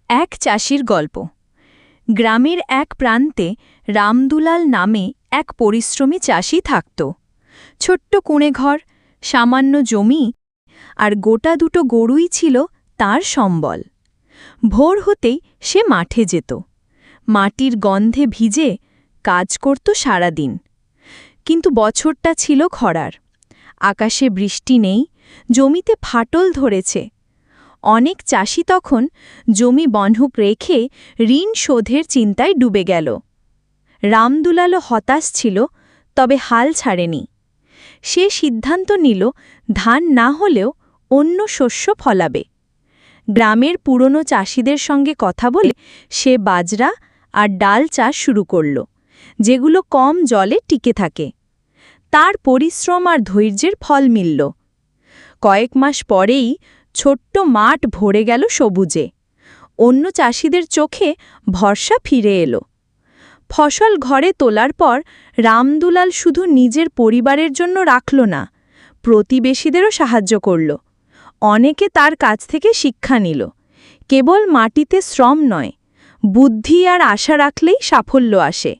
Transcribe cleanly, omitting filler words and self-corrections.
এক চাষির গল্প। গ্রামের এক প্রান্তে রামদুলাল নামে এক পরিশ্রমী চাষি থাকত। ছোট্ট কুঁড়েঘর, সামান্য জমি আর গোটা দুটো গরুই ছিল তার সম্বল। ভোর হতেই সে মাঠে যেত, মাটির গন্ধে ভিজে কাজ করত সারাদিন। কিন্তু বছরটা ছিল খরার, আকাশে বৃষ্টি নেই, জমিতে ফাটল ধরেছে। অনেক চাষি তখন জমি বন্ধক রেখে ঋণ শোধের চিন্তায় ডুবে গেল। রামদুলালও হতাশ ছিল, তবে হাল ছাড়েনি। সে সিদ্ধান্ত নিল ধান না হলেও অন্য শস্য ফলাবে। গ্রামের পুরনো চাষিদের সঙ্গে কথা বলে সে বাজরা আর ডাল চাষ শুরু করল, যেগুলো কম জলে টিকে থাকে। তার পরিশ্রম আর ধৈর্যের ফল মিলল। কয়েক মাস পরেই ছোট্ট মাঠ ভরে গেল সবুজে। অন্য চাষিদের চোখে ভরসা ফিরে এলো। ফসল ঘরে তোলার পর রামদুলাল শুধু নিজের পরিবারের জন্য রাখল না, প্রতিবেশীদেরও সাহায্য করল। অনেকে তার কাছ থেকে শিক্ষা নিল, কেবল মাটিতে শ্রম নয়, বুদ্ধি আর আশা রাখলেই সাফল্য আসে।